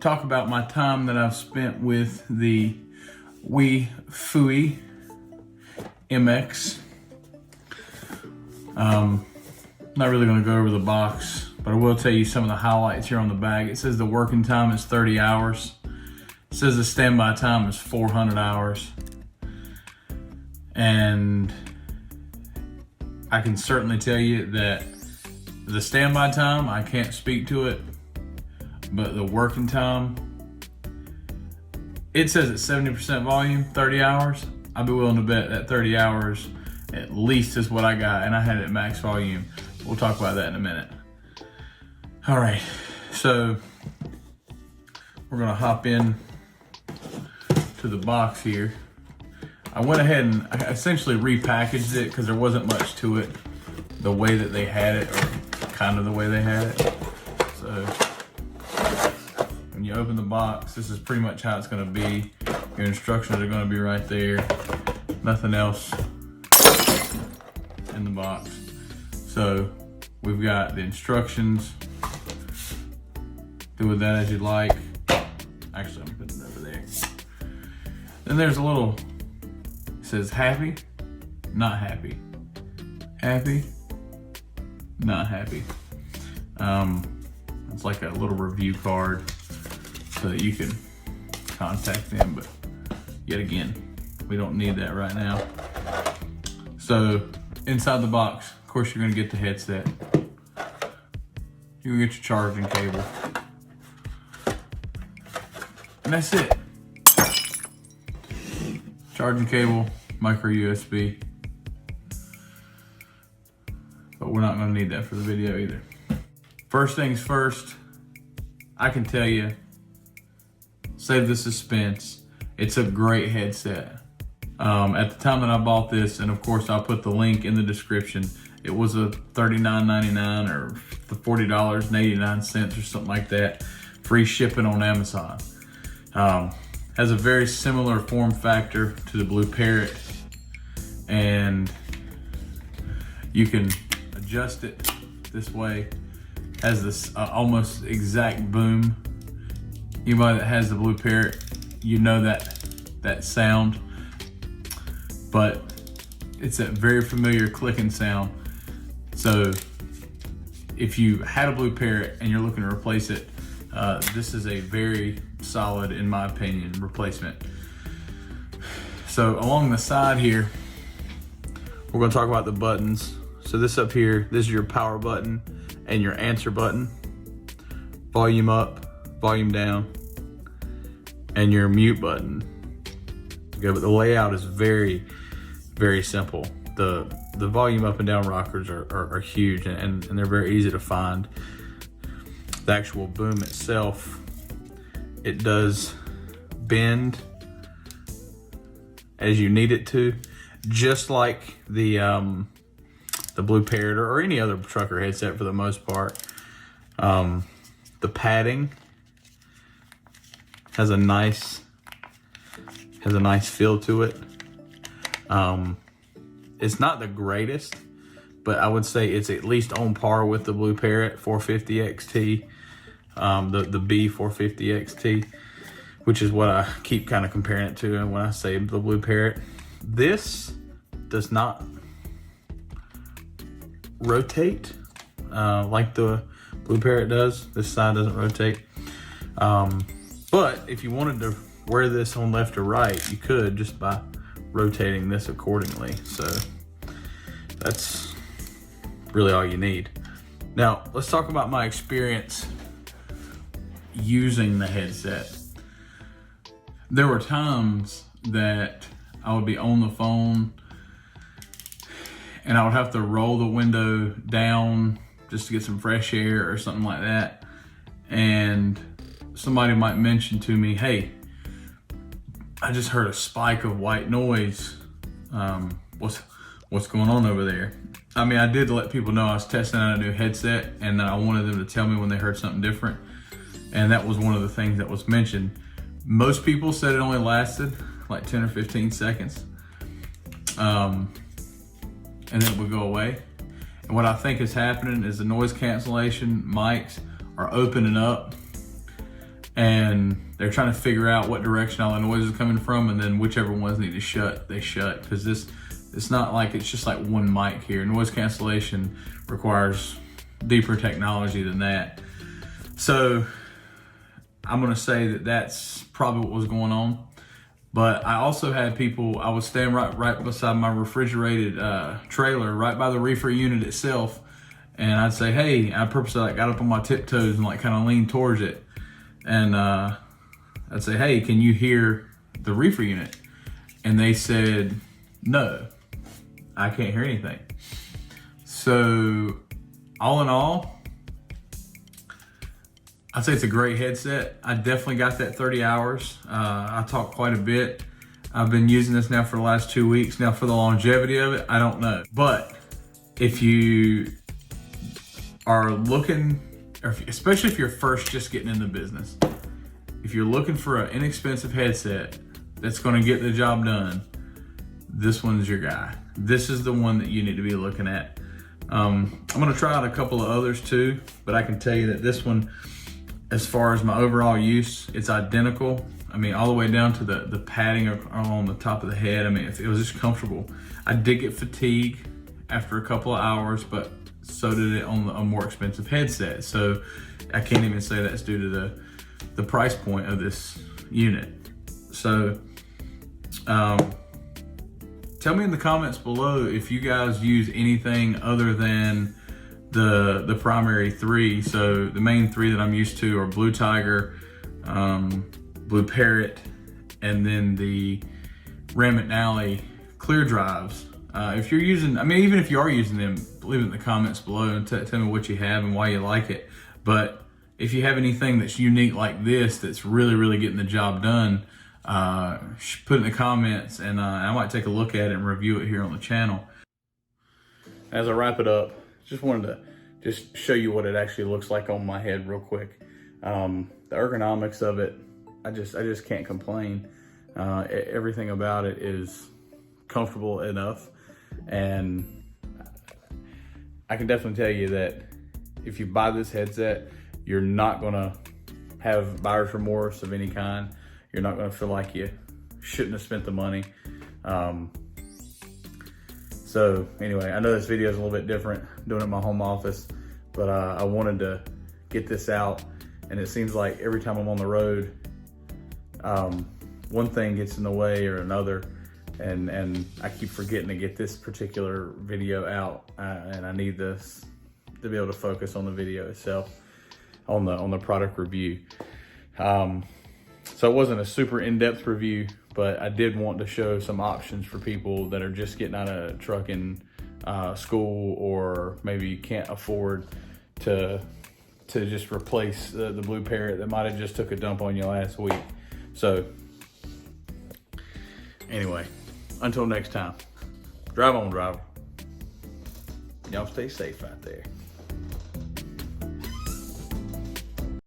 talk about my time that I've spent with the WillFui MX. Not really going to go over the box, but I will tell you some of the highlights here on the bag. It says the working time is 30 hours. It says the standby time is 400 hours. And I can certainly tell you that the standby time, I can't speak to it, but the working time, it says it's 70% volume, 30 hours. I'd be willing to bet that 30 hours at least is what I got, and I had it at max volume. We'll talk about that in a minute. All right, so we're gonna hop in to the box here. I went ahead and I essentially repackaged it because there wasn't much to it the way that they had it, or kind of the way they had it. So when you open the box, this is pretty much how it's gonna be. Your instructions are gonna be right there. Nothing else in the box. So we've got the instructions. Do with that as you like. Actually, I'm putting it over there. Then there's a little, it says happy, not happy. Happy, not happy. It's like a little review card so that you can contact them, but yet again, we don't need that right now. So inside the box, of course, you're gonna get the headset. You're gonna get your charging cable. And that's it. Charging cable, micro USB. But we're not gonna need that for the video either. First things first, I can tell you, save the suspense. It's a great headset. At the time that I bought this, and of course I'll put the link in the description, it was a $39.99 or $40.89 or something like that. Free shipping on Amazon. Has a very similar form factor to the Blue Parrot, and you can adjust it this way. Has this almost exact boom. Anybody that has the Blue Parrot, you know that sound, but it's that very familiar clicking sound. So if you had a Blue Parrot and you're looking to replace it, this is a very solid, in my opinion, replacement. So along the side here, we're gonna talk about the buttons. So this up here, this is your power button and your answer button. Volume up, volume down, and your mute button. Okay, but the layout is very, very simple. The volume up and down rockers are huge, and they're very easy to find. The actual boom itself, it does bend as you need it to, just like the Blue Parrot or any other trucker headset for the most part. The padding has a nice feel to it. It's not the greatest, but I would say it's at least on par with the Blue Parrot 450 XT, the B450 XT, which is what I keep kind of comparing it to. And when I say the Blue Parrot, this does not rotate like the Blue Parrot does. This side doesn't rotate. But if you wanted to wear this on left or right, you could just by rotating this accordingly. So that's really all you need. Now let's talk about my experience using the headset. There were times that I would be on the phone and I would have to roll the window down just to get some fresh air or something like that. And somebody might mention to me, hey, I just heard a spike of white noise. What's going on over there? I mean, I did let people know I was testing out a new headset and that I wanted them to tell me when they heard something different. And that was one of the things that was mentioned. Most people said it only lasted like 10 or 15 seconds. And then it would go away. And what I think is happening is the noise cancellation mics are opening up and they're trying to figure out what direction all the noise is coming from, and then whichever ones need to shut, they shut. Because it's not like it's just like one mic here. Noise cancellation requires deeper technology than that. So I'm gonna say that that's probably what was going on. But I also had people, I was standing right beside my refrigerated trailer, right by the reefer unit itself. And I'd say, hey, I purposely like got up on my tiptoes and like kind of leaned towards it. And I'd say, hey, can you hear the reefer unit? And they said, no, I can't hear anything. So all in all, I'd say it's a great headset. I definitely got that 30 hours. I talk quite a bit. I've been using this now for the last 2 weeks. Now for the longevity of it, I don't know. But if you are looking, especially if you're first just getting in the business, if you're looking for an inexpensive headset that's gonna get the job done, this one's your guy. This is the one that you need to be looking at. I'm gonna try out a couple of others too, but I can tell you that this one, as far as my overall use, it's identical. I mean, all the way down to the padding on the top of the head. I mean, it was just comfortable. I did get fatigue after a couple of hours, but so did it on a more expensive headset. So I can't even say that's due to the price point of this unit. So tell me in the comments below if you guys use anything other than the primary three. So the main three that I'm used to are Blue Tiger, Blue Parrot, and then the Ram McNally clear drives. If you're using, I mean, even if you are using them, leave it in the comments below and tell me what you have and why you like it. But if you have anything that's unique like this, that's really, really getting the job done, put it in the comments, and I might take a look at it and review it here on the channel. As I wrap it up, just wanted to just show you what it actually looks like on my head real quick. The ergonomics of it, I just can't complain. Everything about it is comfortable enough, and I can definitely tell you that if you buy this headset, you're not gonna have buyer's remorse of any kind. You're not gonna feel like you shouldn't have spent the money. So anyway, I know this video is a little bit different, doing it in my home office, but I wanted to get this out, and it seems like every time I'm on the road, one thing gets in the way or another, and I keep forgetting to get this particular video out, and I need this to be able to focus on the video itself, on the product review. So it wasn't a super in-depth review, but I did want to show some options for people that are just getting out of trucking school, or maybe can't afford to just replace the Blue Parrot that might have just took a dump on you last week. So anyway, until next time, drive on, driver. Y'all stay safe out there.